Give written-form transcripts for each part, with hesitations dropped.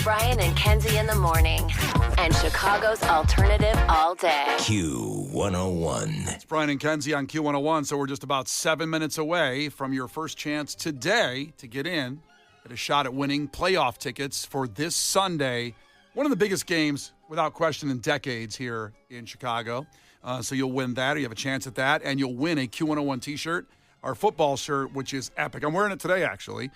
Brian and Kenzie in the morning. And Chicago's alternative all day. Q101. It's Brian and Kenzie on Q101, so we're just about 7 minutes away from your first chance today to get in at a shot at winning playoff tickets for this Sunday. One of the biggest games, without question, in decades here in Chicago. So you'll win that, or you have a chance at that, and you'll win a Q101 t-shirt, our football shirt, which is epic. I'm wearing it today, actually.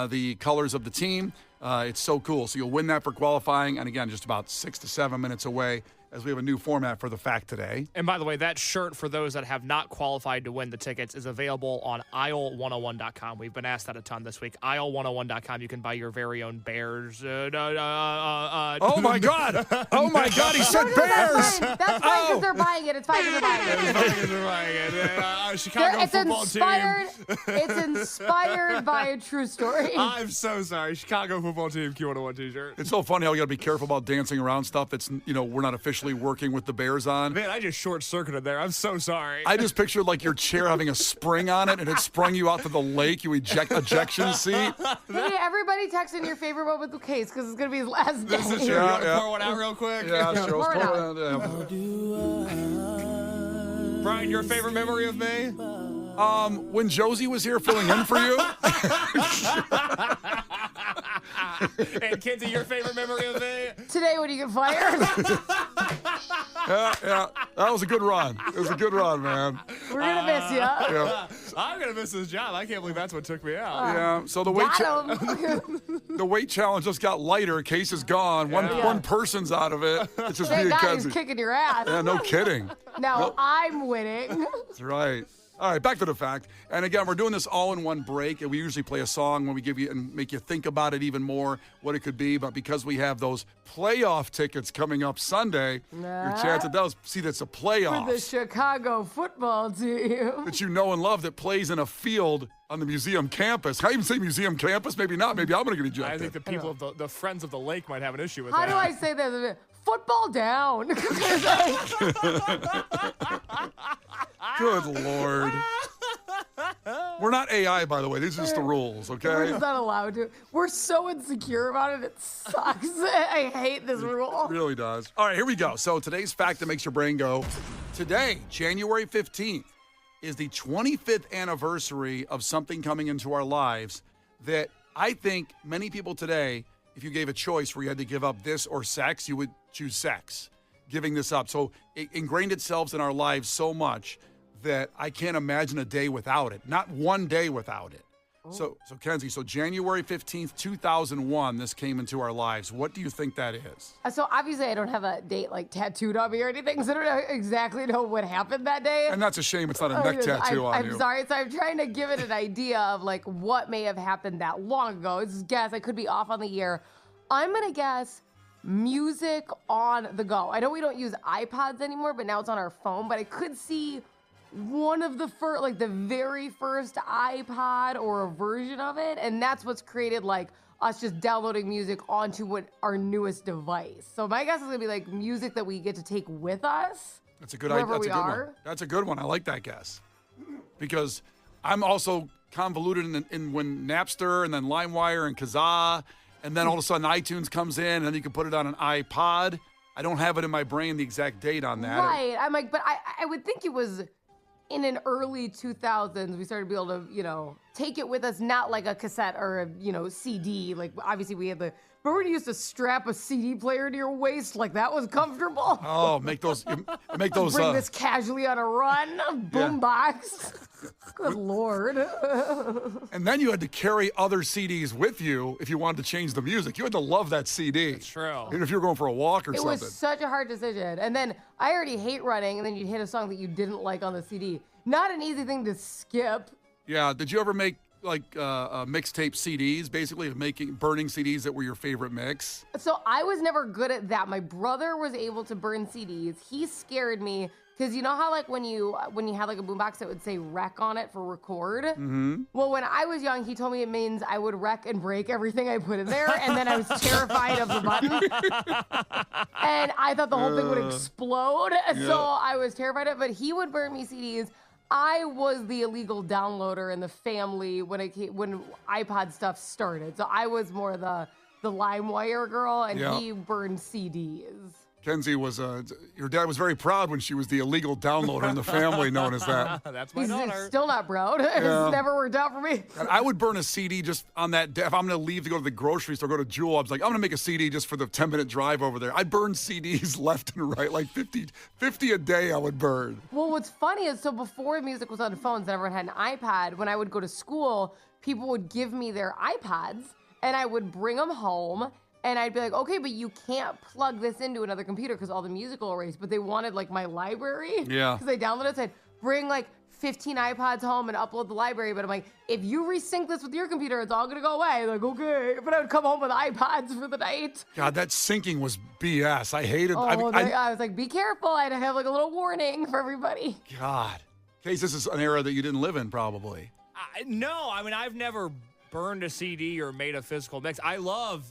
The colors of the team. It's so cool. So you'll win that for qualifying, and again, just about 6 to 7 minutes away as we have a new format for the fact today. And by the way, that shirt for those that have not qualified to win the tickets is available on aisle101.com. We've been asked that a ton this week. Aisle101.com. You can buy your very own Bears. Oh, my God. Oh, my God. He said Bears. That's fine because they're buying it. It's fine because they're buying it. Chicago football team. It's inspired by a true story. I'm so sorry. Chicago football team Q101 t-shirt. It's so funny how you got to be careful about dancing around stuff that's, we're not officially working with the Bears on. Man, I just short-circuited there. I'm so sorry. I just pictured like your chair having a spring on it and it sprung you out to the lake, you ejection seat. Hey, everybody text in your favorite moment with the case because it's going to be his last day. This is true. Yeah. Pour one out real quick? Yeah, sure. Pour it out. Brian, your favorite memory of me? When Josie was here filling in for you. And Kenzie, your favorite memory of me? Today when you get fired. Yeah. That was a good run. It was a good run, man. We're going to miss you. Yeah. I'm going to miss this job. I can't believe that's what took me out. Yeah. So the weight challenge just got lighter. Case is gone. One person's out of it. It's just me That and guy is Kenzie. kicking your ass. Yeah, no kidding. Now I'm winning. That's right. All right, back to the fact. And again, we're doing this all in one break, and we usually play a song when we give you and make you think about it even more, what it could be. But because we have those playoff tickets coming up Sunday, your chance at those, see, that's a playoff. For the Chicago football team. That you know and love that plays in a field on the museum campus. Can I even say museum campus? Maybe not. Maybe I'm going to get ejected. I think the people of the Friends of the Lake might have an issue with How that. do I say this? Football down. Good Lord. We're not AI, by the way. These are just the rules, okay? We're just not allowed to. We're so insecure about it. It sucks. I hate this rule. It really does. All right, here we go. So today's fact that makes your brain go. Today, January 15th, is the 25th anniversary of something coming into our lives that I think many people today, if you gave a choice where you had to give up this or sex, you would choose sex, giving this up. So it ingrained itself in our lives so much that I can't imagine a day without it. Not one day without it. So Kenzie, so January 15th, 2001, this came into our lives. What do you think that is? So obviously I don't have a date like tattooed on me or anything, so I don't exactly know what happened that day. And that's a shame it's not a neck tattoo on you. I'm sorry. So I'm trying to give it an idea of like what may have happened that long ago. It's a guess. I could be off on the year. I'm going to guess music on the go. I know we don't use iPods anymore, but now it's on our phone. But I could see one of the first, like the very first iPod or a version of it. And that's what's created like us just downloading music onto our newest device. So my guess is going to be like music that we get to take with us. That's a good idea. That's a good are. one. That's a good one. I like that guess. Because I'm also convoluted in when Napster and then LimeWire and Kazaa, and then all of a sudden iTunes comes in and then you can put it on an iPod. I don't have it in my brain, the exact date on that. Right. I'm like, but I would think it was in an early 2000s, we started to be able to, take it with us, not like a cassette or a, CD. Like, obviously we had remember when you used to strap a CD player to your waist? Like, that was comfortable. Oh, make those. Bring this casually on a run. Boombox. Good Lord. And then you had to carry other CDs with you if you wanted to change the music. You had to love that CD. That's true. Even if you were going for a walk or It something. was such a hard decision. And then I already hate running, and then you'd hit a song that you didn't like on the CD. Not an easy thing to skip. Yeah. Did you ever make like mixtape CDs, basically, of burning CDs that were your favorite mix? So I was never good at that. My brother was able to burn CDs. He scared me because you know how like when you had like a boombox that would say rec on it for record? Mm-hmm. Well, when I was young, he told me it means I would wreck and break everything I put in there, and then I was terrified of the button. And I thought the whole thing would explode, so I was terrified of it. But he would burn me CDs. I was the illegal downloader in the family when iPod stuff started. So I was more the the LimeWire girl, and Yeah. he burned CDs. Kenzie was, your dad was very proud when she was the illegal downloader in the family, known as that. That's my He's daughter. still not proud. It's never worked out for me. And I would burn a CD just on that day. If I'm going to leave to go to the grocery store, go to Jewel, I was like, I'm going to make a CD just for the 10-minute drive over there. I burned CDs left and right, like 50 a day I would burn. Well, what's funny is, so before music was on phones and everyone had an iPad, when I would go to school, people would give me their iPads, and I would bring them home. And I'd be like, okay, but you can't plug this into another computer because all the music will erase. But they wanted like my library. Yeah. Because they downloaded it. So I'd bring like 15 iPods home and upload the library. But I'm like, if you resync this with your computer, it's all going to go away. Like, okay. But I would come home with iPods for the night. God, that syncing was BS. I hated Oh, I I was like, be careful. I'd have like a little warning for everybody. God. Case, this is an era that you didn't live in, probably. No, I mean, I've never burned a CD or made a physical mix. I love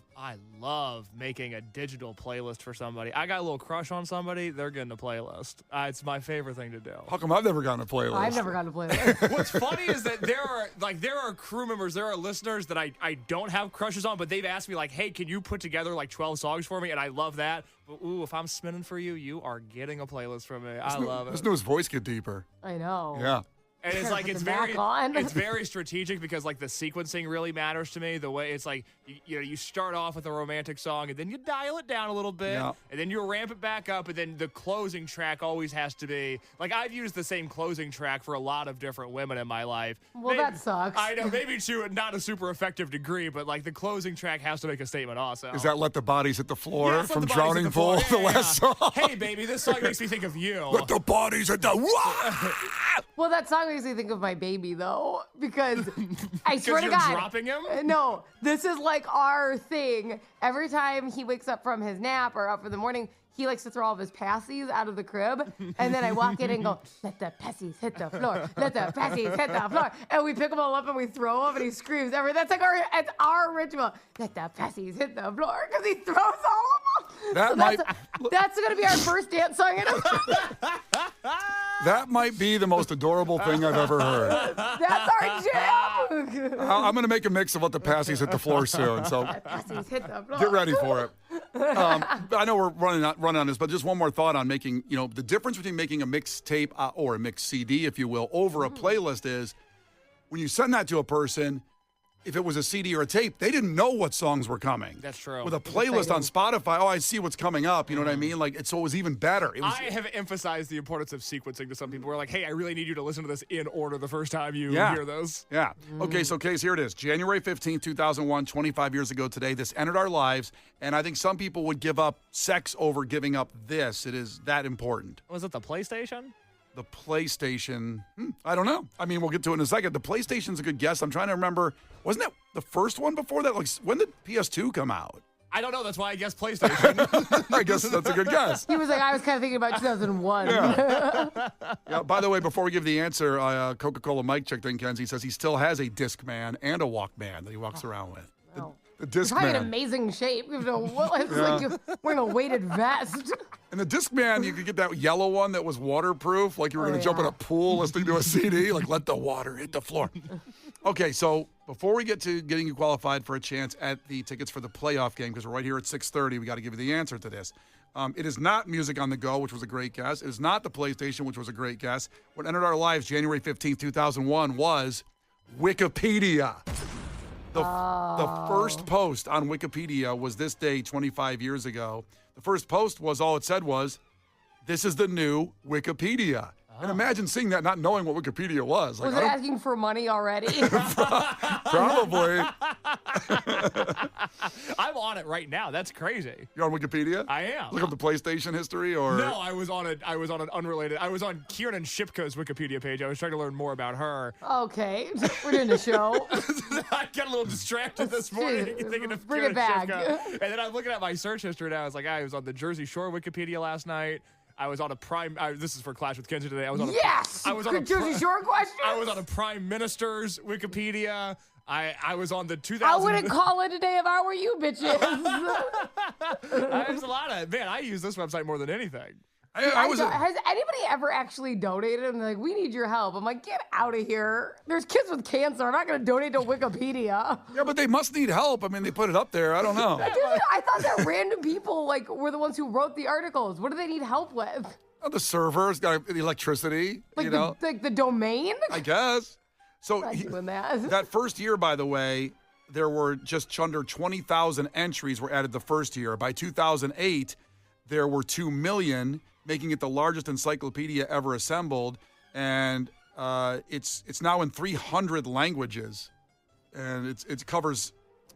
making a digital playlist for somebody. I got a little crush on somebody, they're getting a playlist. It's my favorite thing to do. How come I've never gotten a playlist? I've never gotten to play this. What's funny is that there are crew members, there are listeners that I don't have crushes on, but they've asked me like, hey, can you put together like 12 songs for me? And I love that. But ooh, if I'm spinning for you, you are getting a playlist from me. I love it. Listen to his voice get deeper. I know. Yeah. And it's like Put it's the back very on. it's very strategic because like the sequencing really matters to me. The way it's like you start off with a romantic song and then you dial it down a little bit Yeah. and then you ramp it back up and then the closing track always has to be like I've used the same closing track for a lot of different women in my life. Well, that sucks. I know, maybe to not a super effective degree, but like the closing track has to make a statement also. Is that Let the Bodies Hit the Floor Yeah, it's Let from the Bodies Hit Drowning the Floor. Pool, the Yeah, last yeah. song? Hey baby, this song makes me think of you. Let the bodies hit the... Well, that song makes me think of my baby, though, because I swear to you're God. dropping him? No, this is like our thing. Every time he wakes up from his nap or up in the morning, he likes to throw all of his passies out of the crib. And then I walk in and go, let the passies hit the floor. Let the passies hit the floor. And we pick them all up and we throw them and he screams. That's like it's our ritual. Let the passies hit the floor because he throws all of them. That's going to be our first dance song. That might be the most adorable thing I've ever heard. That's our jam. I'm going to make a mix of Let the Passies Hit the Floor soon, so Passies hit the floor. get ready for it. I know we're running on this, but just one more thought on making, the difference between making a mixtape or a mixed CD, if you will, over a playlist is when you send that to a person, if it was a CD or a tape, they didn't know what songs were coming. That's true. With a playlist on Spotify, I see what's coming up. You know what I mean? So it was even better. I have emphasized the importance of sequencing to some people. We're like, hey, I really need you to listen to this in order the first time you hear this. Yeah. Okay, so Case, here it is. January 15th, 2001, 25 years ago today. This entered our lives, and I think some people would give up sex over giving up this. It is that important. Was it the PlayStation? The PlayStation, I don't know. I mean, we'll get to it in a second. The PlayStation's a good guess. I'm trying to remember. Wasn't that the first one before that? Like, when did PS2 come out? I don't know. That's why I guess PlayStation. I guess that's a good guess. He was like, I was kind of thinking about 2001. Yeah, by the way, before we give the answer, Coca-Cola Mike checked in, Kenzie says he still has a Discman and a Walkman that he walks around with. Wow. The It's probably in Discman. amazing shape. It's like you're wearing a weighted vest. And the Discman, you could get that yellow one that was waterproof, like you were going to jump in a pool listening to a CD, like let the water hit the floor. Okay, so before we get to getting you qualified for a chance at the tickets for the playoff game, because we're right here at 6:30, we got to give you the answer to this. It is not Music on the Go, which was a great guess. It is not the PlayStation, which was a great guess. What entered our lives January 15th, 2001 was Wikipedia. The first post on Wikipedia was this day 25 years ago. The first post was, all it said was, this is the new Wikipedia. And imagine seeing that, not knowing what Wikipedia was. Like, Was it asking for money already? probably. I'm on it right now. That's crazy. You're on Wikipedia? I am. Look up the PlayStation history, or No, I was on an unrelated. I was on Kieran Shipka's Wikipedia page. I was trying to learn more about her. Okay, we're doing the show. I got a little distracted this morning thinking of Bring Kieran it back. Shipka. And then I'm looking at my search history and I was like, I was on the Jersey Shore Wikipedia last night. I was on a prime. this is for Clash with Kenzie today. I was on Yes. I was on a Jersey Shore question. I was on a Prime Minister's Wikipedia. I was on the 2000. I wouldn't call it a day if I were you, bitches. There's a lot of I use this website more than anything. Has anybody ever actually donated? And they're like, we need your help. I'm like, get out of here. There's kids with cancer. I'm not going to donate to Wikipedia. Yeah, but they must need help. I mean, they put it up there. I don't know. I thought that random people were the ones who wrote the articles. What do they need help with? Oh, the servers got the electricity. Like the domain? I guess. So I'm not doing that. That first year, by the way, there were just under 20,000 entries were added the first year. By 2008, there were 2 million, making it the largest encyclopedia ever assembled. And it's now in 300 languages. And it covers,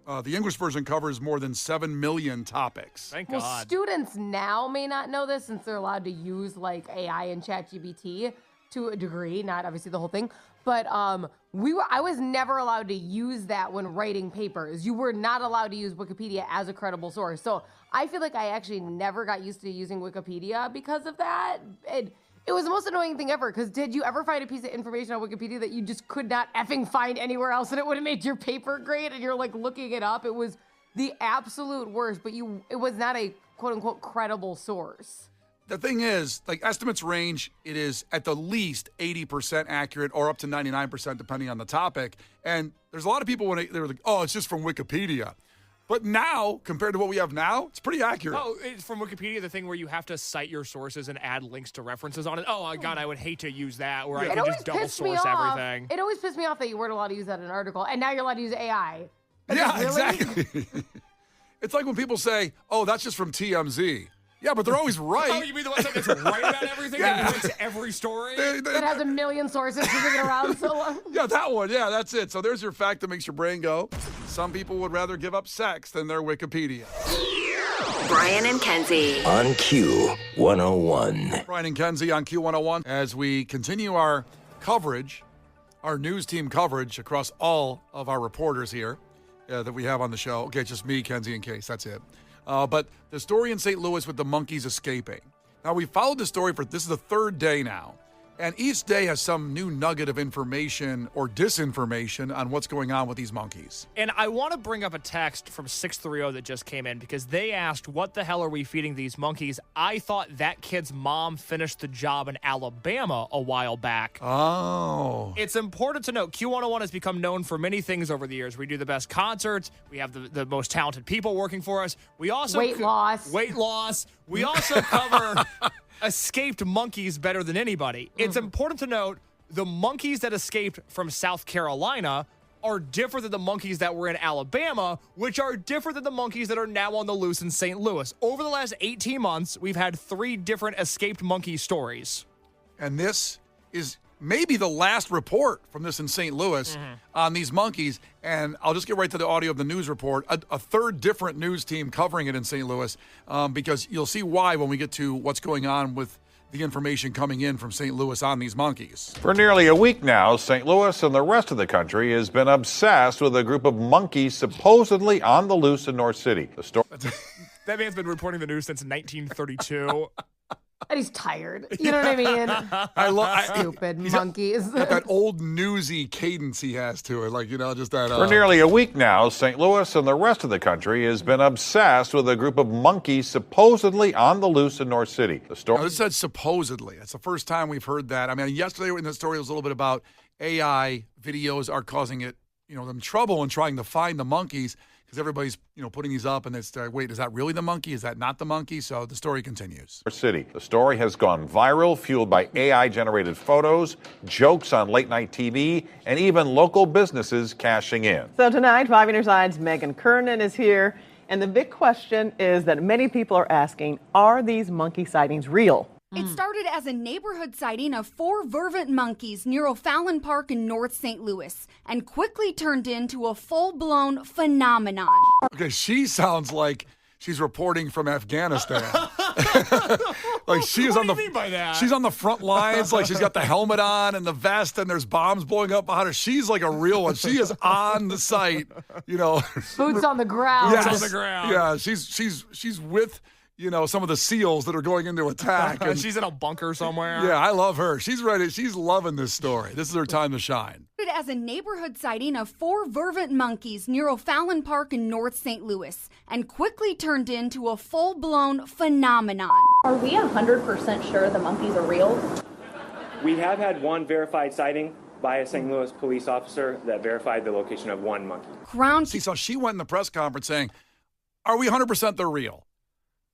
the English version covers more than 7 million topics. Thank Well, God. students now may not know this since they're allowed to use like AI and ChatGPT to a degree, not obviously the whole thing. But I was never allowed to use that when writing papers. You were not allowed to use Wikipedia as a credible source. So I feel like I actually never got used to using Wikipedia because of that. It was the most annoying thing ever, because did you ever find a piece of information on Wikipedia that you just could not effing find anywhere else and it would have made your paper great and you're like looking it up? It was the absolute worst, but it was not a quote unquote credible source. The thing is, like, estimates range, it is at the least 80% accurate or up to 99% depending on the topic. And there's a lot of people when they were like, oh, it's just from Wikipedia. But now, compared to what we have now, it's pretty accurate. Oh, it's from Wikipedia, the thing where you have to cite your sources and add links to references on it. Oh, God, I would hate to use that, where I can just double source everything. It always pissed me off that you weren't allowed to use that in an article, and now you're allowed to use AI. Yeah, really? exactly. It's like when people say, oh, that's just from TMZ. Yeah, but they're always right. Oh, you mean the website that's right about everything and links to every story? That has a million sources because they've been around so long. Yeah, that one. Yeah, that's it. So there's your fact that makes your brain go. Some people would rather give up sex than their Wikipedia. Brian and Kenzie. On Q101. Brian and Kenzie on Q101 as we continue our coverage, our news team coverage across all of our reporters here that we have on the show. Okay, it's just me, Kenzie, and Case. That's it. But the story in St. Louis with the monkeys escaping. Now, we followed the story this is the third day now. And each day has some new nugget of information or disinformation on what's going on with these monkeys. And I want to bring up a text from 630 that just came in because they asked, what the hell are we feeding these monkeys? I thought that kid's mom finished the job in Alabama a while back. Oh. It's important to note, Q101 has become known for many things over the years. We do the best concerts. We have the most talented people working for us. We also Weight loss. We also cover escaped monkeys better than anybody. It's important to note the monkeys that escaped from South Carolina are different than the monkeys that were in Alabama, which are different than the monkeys that are now on the loose in St. Louis. Over the last 18 months, we've had 3 different escaped monkey stories. And this is maybe the last report from this in St. Louis on these monkeys. And I'll just get right to the audio of the news report. A third different news team covering it in St. Louis because you'll see why when we get to what's going on with the information coming in from St. Louis on these monkeys. For nearly a week now, St. Louis and the rest of the country has been obsessed with a group of monkeys supposedly on the loose in North City. The story. That man's been reporting the news since 1932. And he's tired. You know what I mean? I love Stupid monkeys. that old newsy cadence he has to it, like, just that. For nearly a week now, St. Louis and the rest of the country has been obsessed with a group of monkeys supposedly on the loose in North City. The story. Now, this said supposedly. That's the first time we've heard that. I mean, yesterday in the story was a little bit about AI videos are causing it, them trouble in trying to find the monkeys. Because everybody's, putting these up, and it's, wait, is that really the monkey? Is that not the monkey? So the story continues. City. The story has gone viral, fueled by AI-generated photos, jokes on late-night TV, and even local businesses cashing in. So tonight, 5 News Live's Megan Kernan is here, and the big question is that many people are asking, are these monkey sightings real? It started as a neighborhood sighting of 4 vervet monkeys near O'Fallon Park in North St. Louis and quickly turned into a full-blown phenomenon. Okay, she sounds like she's reporting from Afghanistan. Like she is What do you mean by that? She's on the front lines, like she's got the helmet on and the vest, and there's bombs blowing up behind her. She's like a real one. She is on the site, Boots on the ground. Yes. on the ground. Yeah, she's with some of the SEALs that are going into attack. And, She's in a bunker somewhere. yeah, I love her. She's ready. She's loving this story. This is her time to shine. As a neighborhood sighting of 4 vervant monkeys near O'Fallon Park in North St. Louis and quickly turned into a full-blown phenomenon. Are we 100% sure the monkeys are real? We have had one verified sighting by a St. Louis police officer that verified the location of one monkey. See, so she went in the press conference saying, are we 100% they're real?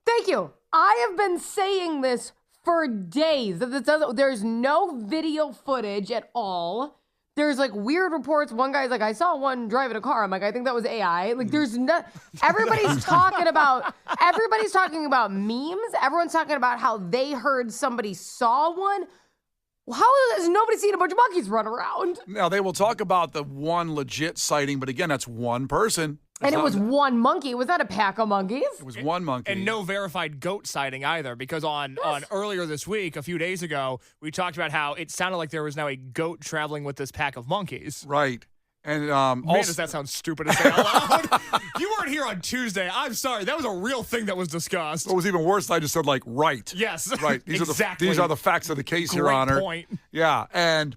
Thank you. I have been saying this for days. There's no video footage at all. There's like weird reports. One guy's like, I saw one driving a car. I'm like, I think that was AI. Like, there's no. Everybody's talking about memes. Everyone's talking about how they heard somebody saw one. How has nobody seen a bunch of monkeys run around? Now, they will talk about the one legit sighting, but again, that's one person. And it was one monkey. Was that a pack of monkeys? It was one monkey. And no verified goat sighting either, because on earlier this week, a few days ago, we talked about how it sounded like there was now a goat traveling with this pack of monkeys. Right. And Man, does that sound stupid to say out loud? You weren't here on Tuesday. I'm sorry. That was a real thing that was discussed. What was even worse, I just said, like, right. Yes. Right. Exactly. These are the facts of the case, Your Great Honor. point. Yeah. And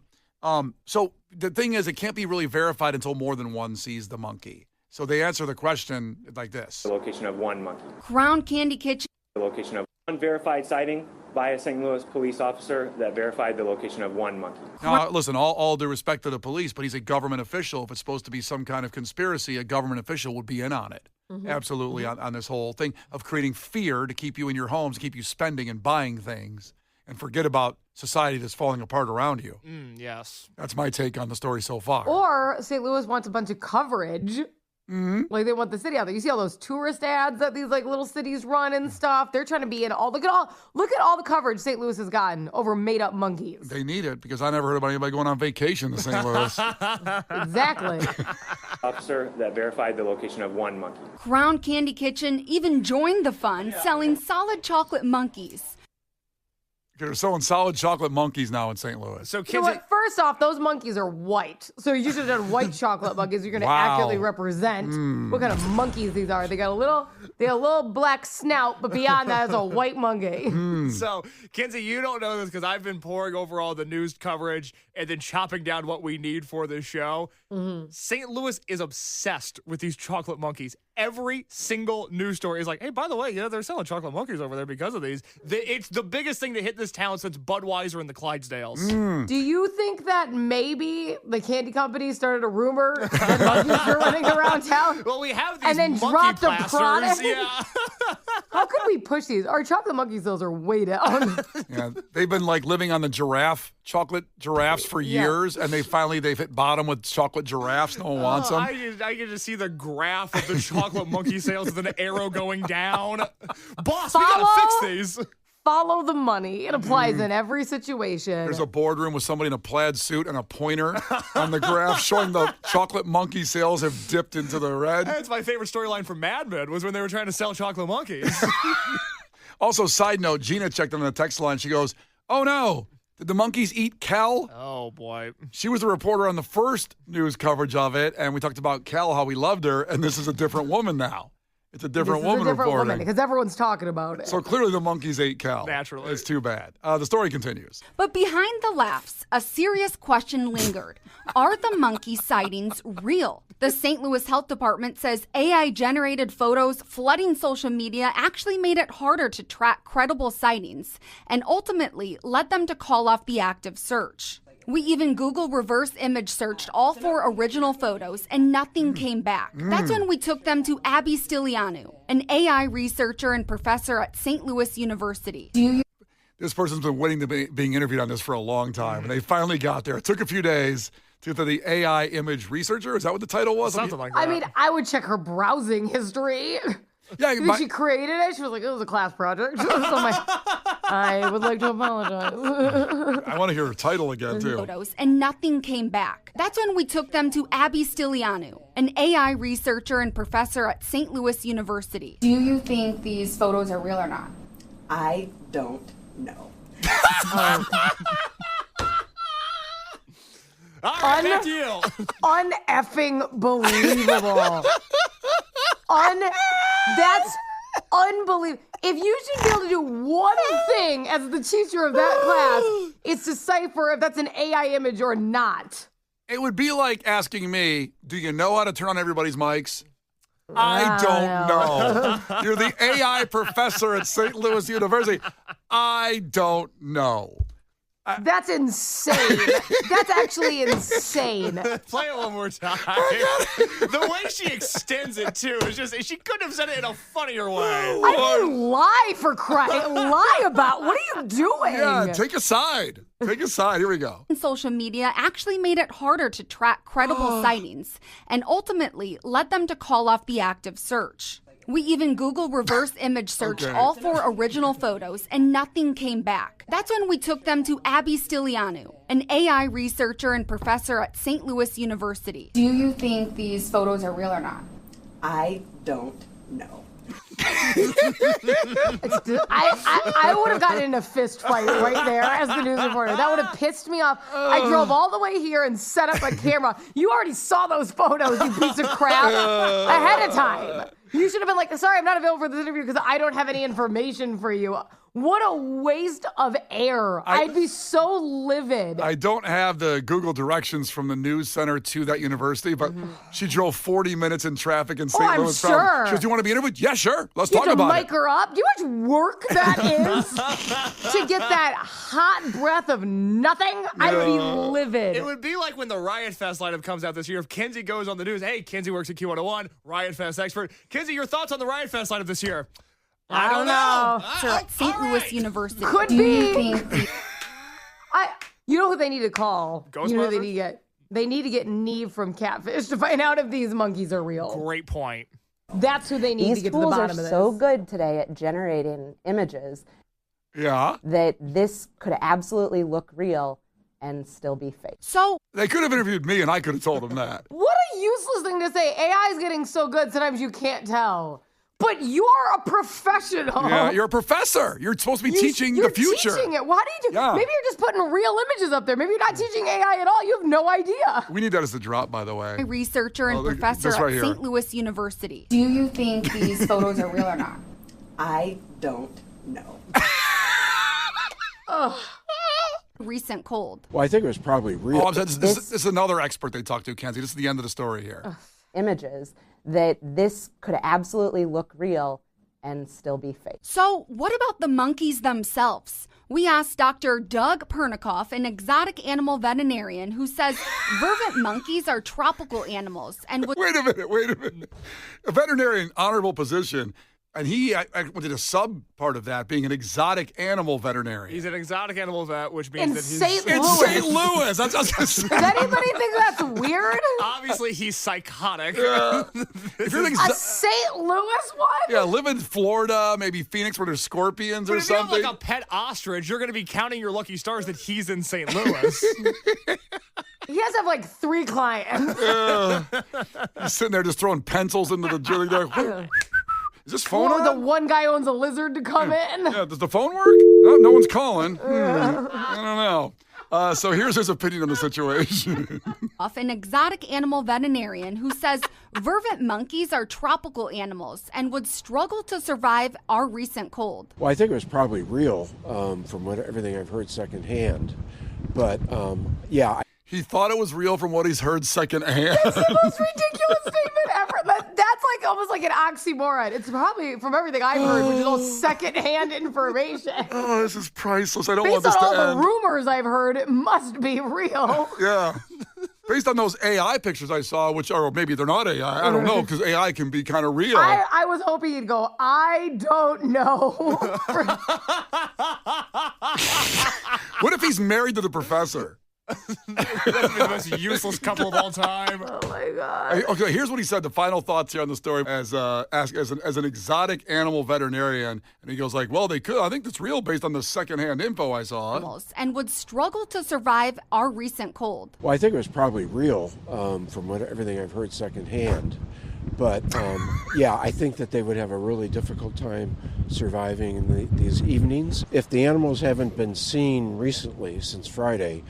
so the thing is, it can't be really verified until more than one sees the monkey. So they answer the question like this. The location of one monkey. Crown Candy Kitchen. The location of one verified sighting by a St. Louis police officer that verified the location of one monkey. Now, listen, all due respect to the police, but he's a government official. If it's supposed to be some kind of conspiracy, a government official would be in on it. Mm-hmm. Absolutely, on this whole thing of creating fear to keep you in your homes, to keep you spending and buying things, and forget about society that's falling apart around you. Yes. That's my take on the story so far. Or St. Louis wants a bunch of coverage. Mm-hmm. Like they want the city out there. You see all those tourist ads that these like little cities run and stuff. They're trying to be in all. Look at all the coverage St. Louis has gotten over made up monkeys. They need it because I never heard about anybody going on vacation to St. Louis. Exactly. Officer that verified the location of one monkey. Crown Candy Kitchen even joined the fun, selling solid chocolate monkeys. They're selling solid chocolate monkeys now in St. Louis. So, You know what? First off, those monkeys are white. So you should have done white chocolate monkeys. You're going to accurately represent what kind of monkeys these are. They got a little black snout, but beyond that is a white monkey. So, Kenzie, you don't know this because I've been pouring over all the news coverage and then chopping down what we need for this show. St. Louis is obsessed with these chocolate monkeys. Every single news story is like, hey, by the way, they're selling chocolate monkeys over there because of these. It's the biggest thing to hit this town since Budweiser and the Clydesdales. Do you think that maybe the candy company started a rumor that monkeys are running around town? Well, we have these and then monkey dropped a plasters. product? Yeah. How could we push these? Our chocolate monkey sales are way down. Yeah, they've been like living on the chocolate giraffes for years, and they've hit bottom with chocolate giraffes. No one wants them. I can just see the graph of the chocolate monkey sales with an arrow going down. Boss, we gotta fix these. Follow the money. It applies in every situation. There's a boardroom with somebody in a plaid suit and a pointer on the graph showing the chocolate monkey sales have dipped into the red. That's my favorite storyline from Mad Men was when they were trying to sell chocolate monkeys. Also, side note, Gina checked on the text line. She goes, oh no, did the monkeys eat Kel? Oh, boy. She was the reporter on the first news coverage of it, and we talked about Kel, how we loved her, and this is a different woman now. It's a different woman reporting. Because everyone's talking about it. So clearly the monkeys ate Kel. Naturally. It's too bad. The story continues. But behind the laughs, a serious question lingered. Are the monkey sightings real? The St. Louis Health Department says AI-generated photos flooding social media actually made it harder to track credible sightings and ultimately led them to call off the active search. We even Google reverse image searched all 4 original photos and nothing came back. That's when we took them to Abby Stilianu, an AI researcher and professor at St. Louis University. This person's been waiting to be being interviewed on this for a long time, and they finally got there. It took a few days to get the AI image researcher. Is that what the title was? Something like that. I mean, I would check her browsing history. Yeah, When she created it, she was like, it was a class project. So I would like to apologize. I want to hear her title again, too. Photos and nothing came back. That's when we took them to Abby Stilianu, an AI researcher and professor at St. Louis University. Do you think these photos are real or not? I don't know. All right, back to you. Uneffing believable. unbelievable. If you should be able to do one thing as the teacher of that class, it's decipher if that's an AI image or not. It would be like asking me, do you know how to turn on everybody's mics? I don't know. You're the AI professor at St. Louis University. I don't know. That's insane. That's actually insane. Play it one more time. The way she extends it, too, is just, she couldn't have said it in a funnier way. I didn't lie for crying. Lie about. What are you doing? Yeah, take a side. Take a side. Here we go. Social media actually made it harder to track credible sightings and ultimately led them to call off the active search. We even Google reverse image searched all 4 original photos and nothing came back. That's when we took them to Abby Stilianu, an AI researcher and professor at St. Louis University. Do you think these photos are real or not? I don't know. I would have gotten in a fist fight right there as the news reporter. That would have pissed me off. I drove all the way here and set up a camera. You already saw those photos, you piece of crap, ahead of time. You should have been like, sorry, I'm not available for this interview because I don't have any information for you. What a waste of air. I'd be so livid. I don't have the Google directions from the news center to that university, but she drove 40 minutes in traffic in St. Louis. I'm sure. She goes, do you want to be interviewed? Yeah, sure. Let's You talk have to about mic it. her up. Do you know how much work that is to get that hot breath of nothing? I'd be livid. It would be like when the Riot Fest lineup comes out this year. If Kenzie goes on the news, hey, Kenzie works at Q101, Riot Fest expert. Kenzie, your thoughts on the Riot Fest lineup this year? I don't know. Sir, at St. Louis University. Could be. You know who they need to call? You know who they need to get? They need to get Neve from Catfish to find out if these monkeys are real. Great point. That's who they need to get to the bottom of this. These tools are so good today at generating images that this could absolutely look real and still be fake. So they could have interviewed me and I could have told them that. What a useless thing to say. AI is getting so good, sometimes you can't tell. But you're a professional. Yeah, you're a professor. You're supposed to be teaching the future. You're teaching it. Why do you do? Yeah. Maybe you're just putting real images up there. Maybe you're not teaching AI at all. You have no idea. We need that as the drop, by the way. A researcher and professor this right at here. St. Louis University. Do you think these photos are real or not? I don't know. Recent cold. Well, I think it was probably real. This is another expert they talked to, Kenzie. This is the end of the story here. Images that this could absolutely look real and still be fake. So what about the monkeys themselves? We asked Dr. Doug Pernikoff, an exotic animal veterinarian, who says vervet monkeys are tropical animals and would... Wait a minute. A veterinarian, honorable position, and he did a sub part of that, being an exotic animal veterinarian. He's an exotic animal vet, which means In that he's... St. In Louis. St. Louis. That's what I was gonna say. Does anybody think that's weird? Obviously, he's psychotic. If you're an A St. Louis one? Yeah, live in Florida, maybe Phoenix where there's scorpions But or if you have something. like a pet ostrich, you're going to be counting your lucky stars that he's in St. Louis. He has to have like 3 clients. He's sitting there just throwing pencils into the jewelry. Is this phone Or on? the one guy owns a lizard to come in. Yeah, does the phone work? No one's calling. I don't know. So here's his opinion on the situation. An exotic animal veterinarian who says vervet monkeys are tropical animals and would struggle to survive our recent cold. Well, I think it was probably real from everything I've heard secondhand. But, He thought it was real from what he's heard secondhand. That's the most ridiculous statement ever. That's like almost like an oxymoron. It's probably from everything I've heard, which is all secondhand information. Oh, this is priceless. I don't want Based this on to all end. the rumors I've heard, it must be real. Yeah. Based on those AI pictures I saw, which are maybe they're not AI. I don't know, because AI can be kind of real. I was hoping he'd go, I don't know. What if he's married to the professor? That's the most useless couple of all time. Oh my God. Okay, here's what he said. The final thoughts here on the story as an exotic animal veterinarian, and he goes like, "Well, they could. I think that's real based on the secondhand info I saw." And would struggle to survive our recent cold. Well, I think it was probably real from everything I've heard secondhand. But, I think that they would have a really difficult time surviving in these evenings. If the animals haven't been seen recently since Friday,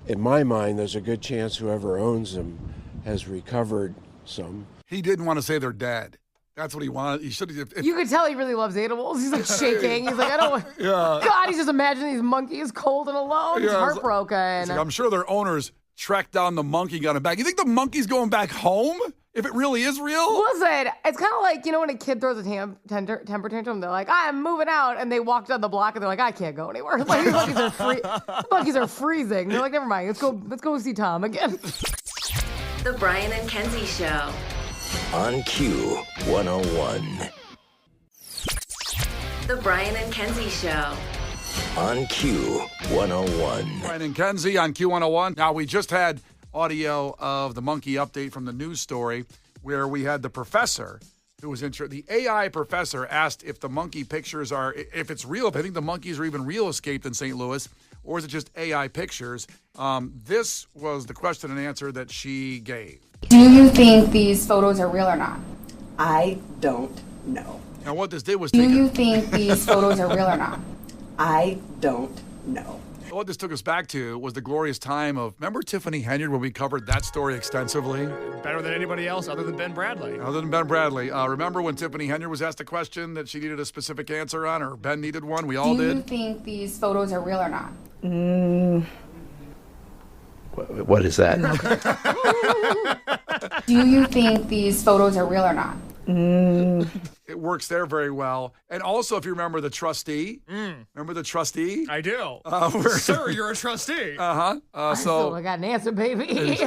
in my mind, there's a good chance whoever owns them has recovered some. He didn't want to say they're dead. That's what he wanted. He should have. You could tell he really loves animals. He's like shaking. He's like, I don't. Yeah. God, he's just imagining these monkeys cold and alone. He's heartbroken. It's like, I'm sure their owners tracked down the monkey, got him back. You think the monkey's going back home if it really is real? Listen, it's kind of like, when a kid throws a temper tantrum, they're like, I'm moving out. And they walk down the block and they're like, I can't go anywhere. Like, these monkeys are freezing. They're like, never mind. Let's go see Tom again. The Brian and Kenzie Show. On Q 101. The Brian and Kenzie Show. On Q 101. Brian and Kenzie on Q101. Now, we just had audio of the monkey update from the news story where we had the professor who was the AI professor asked if the monkey pictures if it's real, if I think the monkeys are even real escaped in St. Louis, or is it just AI pictures? This was the question and answer that she gave. Do you think these photos are real or not? I don't know. Now, what this did was Do you think these photos are real or not? I don't know. What this took us back to was the glorious time of, remember Tiffany Henyard when we covered that story extensively? Better than anybody else other than Ben Bradley. Other than Ben Bradley. Remember when Tiffany Henyard was asked a question that she needed a specific answer on, or Ben needed one? We all did. Do you think these photos are real or not? What is that? Do you think these photos are real or not? It works there very well. And also, if you remember the trustee, remember the trustee? I do. Sir, you're a trustee. So I got an answer, baby.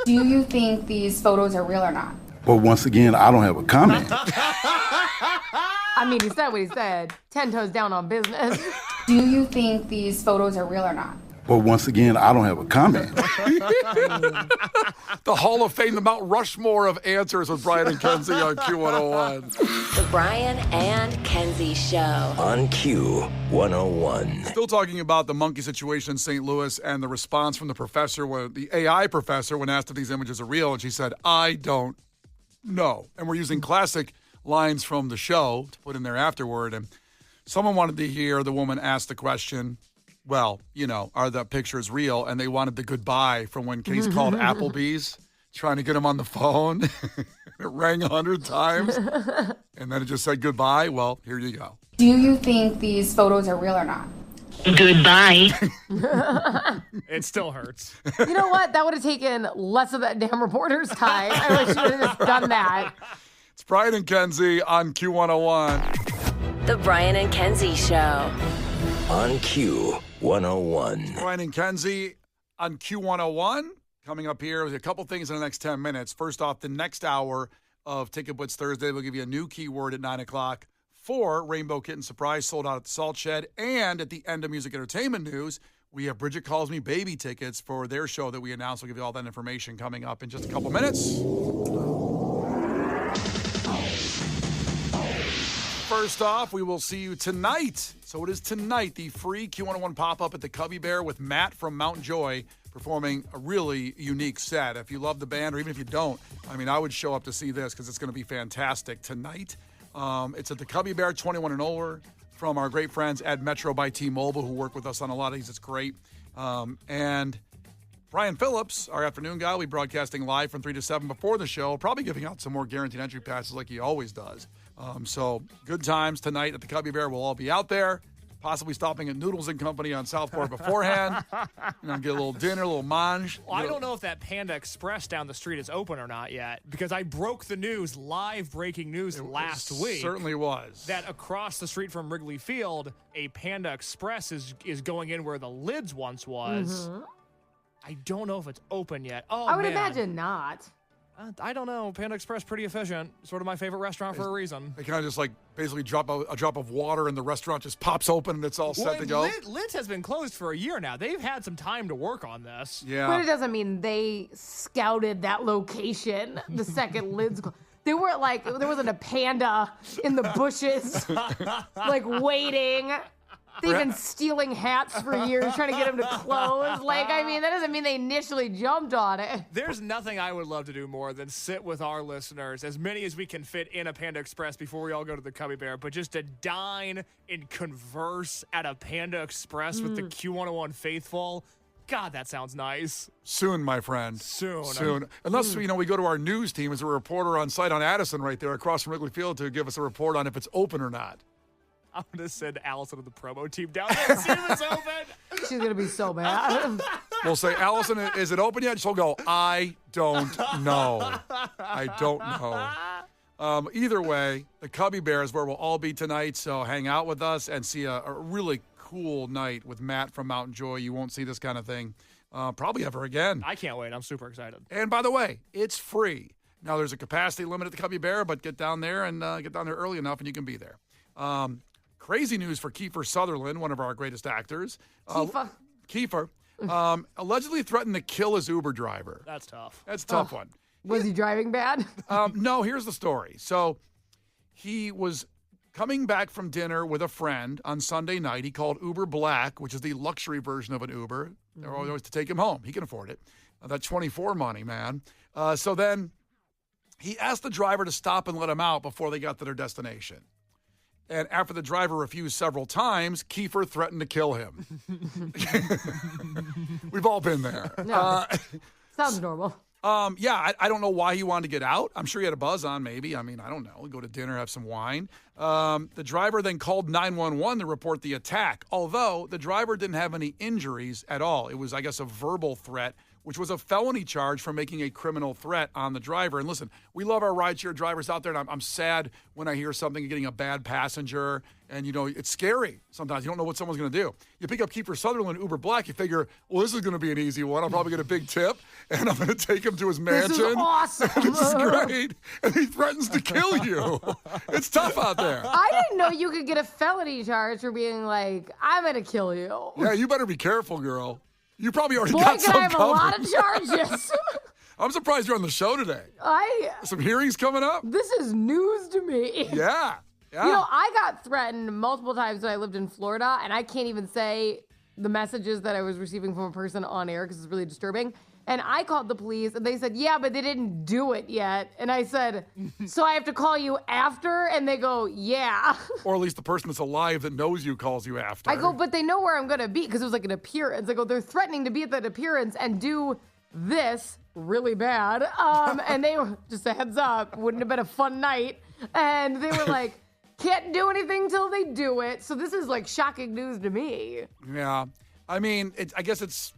Do you think these photos are real or not? Well, once again, I don't have a comment. I mean, he said what he said. 10 toes down on business. Do you think these photos are real or not? Well, once again, I don't have a comment. The Hall of Fame, the Mount Rushmore of answers with Brian and Kenzie on Q101. The Brian and Kenzie Show. On Q 101. Still talking about the monkey situation in St. Louis and the response from the professor, the AI professor, when asked if these images are real, and she said, I don't know. And we're using classic lines from the show to put in there afterward. And someone wanted to hear the woman ask the question, well, are the pictures real? And they wanted the goodbye from when Case called Applebee's, trying to get him on the phone. It rang 100 times. And then it just said goodbye. Well, here you go. Do you think these photos are real or not? Goodbye. It still hurts. You know what? That would have taken less of that damn reporter's time. I wish you would have just done that. It's Brian and Kenzie on Q101. The Brian and Kenzie Show. On Q 101. Brian and Kenzie on Q101. Coming up here with a couple things in the next 10 minutes. First off, the next hour of Ticket Blitz Thursday, we'll give you a new keyword at 9 o'clock for Rainbow Kitten Surprise, sold out at the Salt Shed. And at the end of music entertainment news, we have Bridget Calls Me Baby tickets for their show that we announced. We'll give you all that information coming up in just a couple minutes. First off, we will see you tonight. So it is tonight, the free Q101 pop-up at the Cubby Bear with Matt from Mount Joy performing a really unique set. If you love the band, or even if you don't, I would show up to see this because it's going to be fantastic tonight. It's at the Cubby Bear, 21 and older, from our great friends at Metro by T-Mobile, who work with us on a lot of these. It's great. And Brian Phillips, our afternoon guy, will be broadcasting live from 3 to 7 before the show, probably giving out some more guaranteed entry passes like he always does. So good times tonight at the Cubby Bear. We'll all be out there, possibly stopping at Noodles and Company on Southport beforehand. Get a little dinner, a little mange. Well, I don't know if that Panda Express down the street is open or not yet, because I broke the news, live breaking news last week. Certainly was. That across the street from Wrigley Field, a Panda Express is going in where the Lids once was. Mm-hmm. I don't know if it's open yet. Oh, I would man. imagine not. I don't know. Panda Express, pretty efficient. Sort of my favorite restaurant for a reason. They kind of just basically drop a drop of water and the restaurant just pops open and it's all set to go. Lids has been closed for a year now. They've had some time to work on this. Yeah. But it doesn't mean they scouted that location the second Lids. They were there wasn't a panda in the bushes, waiting. They've been stealing hats for years, trying to get them to close. That doesn't mean they initially jumped on it. There's nothing I would love to do more than sit with our listeners, as many as we can fit in a Panda Express before we all go to the Cubby Bear, but just to dine and converse at a Panda Express with the Q101 faithful. God, that sounds nice. Soon, my friend. Soon. Unless, we go to our news team as a reporter on site on Addison right there across from Wrigley Field to give us a report on if it's open or not. I'm going to send Allison to the promo team down there and see if it's open. She's going to be so mad. We'll say, Allison, is it open yet? She'll go, I don't know. I don't know. Either way, the Cubby Bear is where we'll all be tonight, so hang out with us and see a really cool night with Matt from Mountain Joy. You won't see this kind of thing probably ever again. I can't wait. I'm super excited. And by the way, it's free. Now, there's a capacity limit at the Cubby Bear, but get down there and get down there early enough and you can be there. Crazy news for Kiefer Sutherland, one of our greatest actors. Kiefer. Allegedly threatened to kill his Uber driver. That's tough. That's a tough one. Was he driving bad? No, here's the story. So he was coming back from dinner with a friend on Sunday night. He called Uber Black, which is the luxury version of an Uber. They're always to take him home. He can afford it. That 24 money, man. So then he asked the driver to stop and let him out before they got to their destination. And after the driver refused several times, Kiefer threatened to kill him. We've all been there. No. Sounds normal. Yeah, I don't know why he wanted to get out. I'm sure he had a buzz on, maybe. I mean, I don't know. Go to dinner, have some wine. The driver then called 911 to report the attack, although the driver didn't have any injuries at all. It was, I guess, a verbal threat, which was a felony charge for making a criminal threat on the driver. And listen, we love our rideshare drivers out there, and I'm sad when I hear something getting a bad passenger. And, it's scary sometimes. You don't know what someone's going to do. You pick up Kiefer Sutherland, Uber Black, you figure, well, this is going to be an easy one. I'll probably get a big tip, and I'm going to take him to his mansion. This is awesome. This is great. And he threatens to kill you. It's tough out there. I didn't know you could get a felony charge for being like, I'm going to kill you. Yeah, you better be careful, girl. You probably already Boy, got some can I have covered. a lot of charges. I'm surprised you're on the show today. Some hearings coming up? This is news to me. Yeah. I got threatened multiple times when I lived in Florida, and I can't even say the messages that I was receiving from a person on air because it's really disturbing. And I called the police, and they said, yeah, but they didn't do it yet. And I said, so I have to call you after? And they go, yeah. Or at least the person that's alive that knows you calls you after. I go, but they know where I'm going to be because it was like an appearance. I go, they're threatening to be at that appearance and do this really bad. And they were, just a heads up, wouldn't have been a fun night. And they were like, can't do anything till they do it. So this is like shocking news to me. Yeah. I mean, I guess it's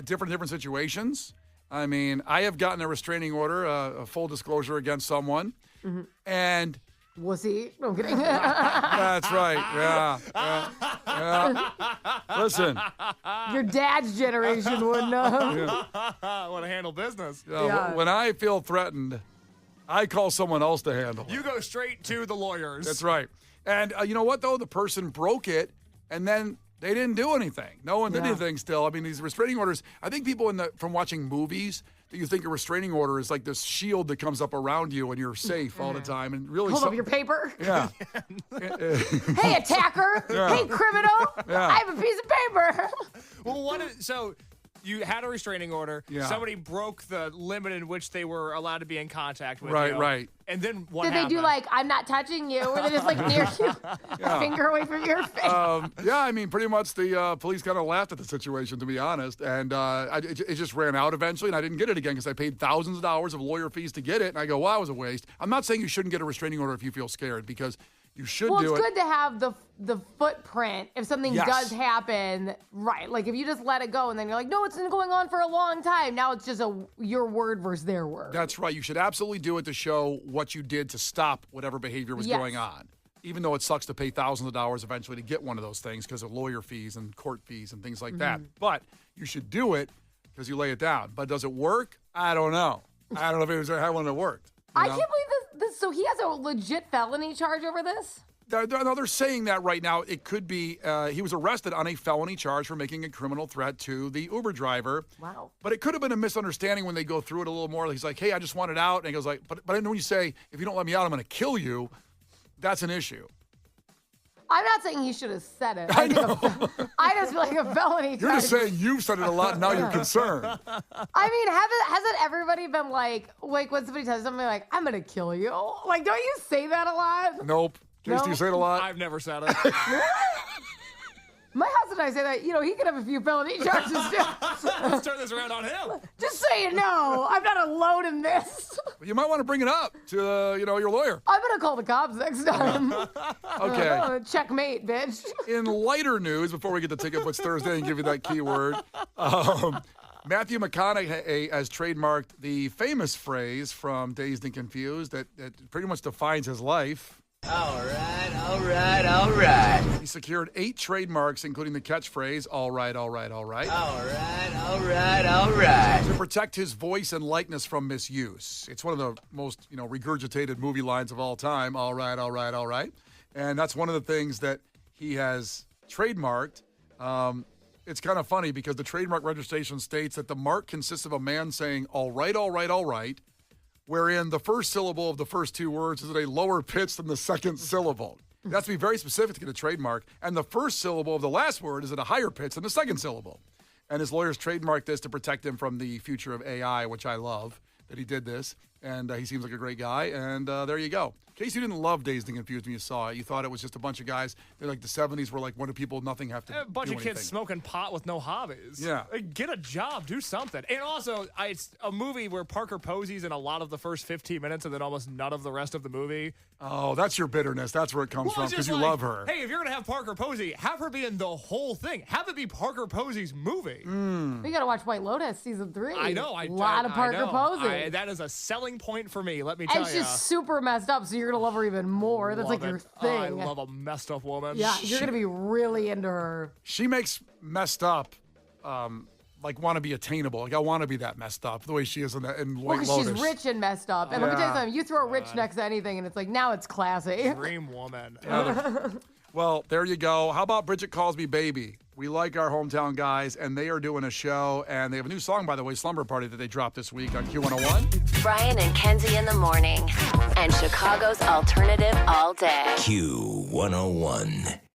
different situations. I mean, I have gotten a restraining order, a full disclosure against someone. Mm-hmm. And... Wussy. No, I'm kidding. That's right. Yeah. Listen. Your dad's generation wouldn't know. Want to handle business. When I feel threatened, I call someone else to handle it. You go straight to the lawyers. That's right. And you know what, though? The person broke it, and then they didn't do anything. No one did anything still. I mean, these restraining orders, I think people from watching movies, that you think a restraining order is like this shield that comes up around you and you're safe all the time. And really, hold up your paper. Yeah. Hey, attacker. Yeah. Hey, criminal. Yeah. I have a piece of paper. Well, so you had a restraining order. Yeah. Somebody broke the limit in which they were allowed to be in contact with you. Right. And then what Did happened? they do like, I'm not touching you? Or they just like near you, finger away from your face? Yeah, I mean, pretty much the police kind of laughed at the situation, to be honest. And it just ran out eventually, and I didn't get it again because I paid thousands of dollars of lawyer fees to get it. And I go, well, that was a waste. I'm not saying you shouldn't get a restraining order if you feel scared, because you should do it. Well, it's good to have the footprint if something does happen, right? Like if you just let it go and then you're like, no, it's been going on for a long time. Now it's just your word versus their word. That's right. You should absolutely do it to show what you did to stop whatever behavior was going on. Even though it sucks to pay thousands of dollars eventually to get one of those things because of lawyer fees and court fees and things like that. But you should do it because you lay it down. But does it work? I don't know. I don't know if it was how one that worked. I can't believe this. So he has a legit felony charge over this? They're saying that right now. It could be he was arrested on a felony charge for making a criminal threat to the Uber driver. Wow. But it could have been a misunderstanding when they go through it a little more. He's like, hey, I just wanted out. And he goes like, but I know when you say, if you don't let me out, I'm going to kill you. That's an issue. I'm not saying he should have said it. I know. I just feel like a felony charge. You're just saying you've said it a lot, and now you're concerned. I mean, hasn't everybody been like when somebody says something like, I'm going to kill you? Like, don't you say that a lot? Nope. Case, do you say it a lot? I've never said it. My and I say that, he could have a few felony charges too. Let's turn this around on him. Just so you know, I'm not alone in this. You might want to bring it up to, your lawyer. I'm going to call the cops next time. Okay. Checkmate, bitch. In lighter news, before we get to Ticket Butts Thursday and give you that keyword, Matthew McConaughey has trademarked the famous phrase from Dazed and Confused that pretty much defines his life. All right. He secured 8 trademarks, including the catchphrase, all right. All right. To protect his voice and likeness from misuse. It's one of the most, regurgitated movie lines of all time, all right. And that's one of the things that he has trademarked. It's kind of funny because the trademark registration states that the mark consists of a man saying, all right, wherein the first syllable of the first 2 words is at a lower pitch than the second syllable. It has to be very specific to get a trademark. And the first syllable of the last word is at a higher pitch than the second syllable. And his lawyers trademarked this to protect him from the future of AI, which I love that he did this. And he seems like a great guy. And there you go. In case you didn't love Dazed and Confused when you saw it, you thought it was just a bunch of guys. They're like the 70s where like, what do people, nothing have to do A bunch of anything. kids smoking pot with no hobbies. Yeah. Like, get a job, do something. And also, it's a movie where Parker Posey's in a lot of the first 15 minutes and then almost none of the rest of the movie. Oh, that's your bitterness. That's where it comes from because you love her. Hey, if you're going to have Parker Posey, have her be in the whole thing. Have it be Parker Posey's movie. We got to watch White Lotus season 3. I know. A lot of Parker Posey. That is a selling point for me, let me tell you. And she's super messed up, so you're going to love her even more. That's Love like your it. thing. I love a messed up woman. Yeah, you're going to be really into her. She makes messed up want to be attainable. Like, I want to be that messed up the way she is in White Lotus. She's rich and messed up. And let me tell you something. You throw rich next to anything, and it's like, now it's classy. Dream woman. Well, there you go. How about Bridget Calls Me Baby? We like our hometown guys, and they are doing a show, and they have a new song, by the way, Slumber Party, that they dropped this week on Q101. Brian and Kenzie in the morning, and Chicago's alternative all day. Q101.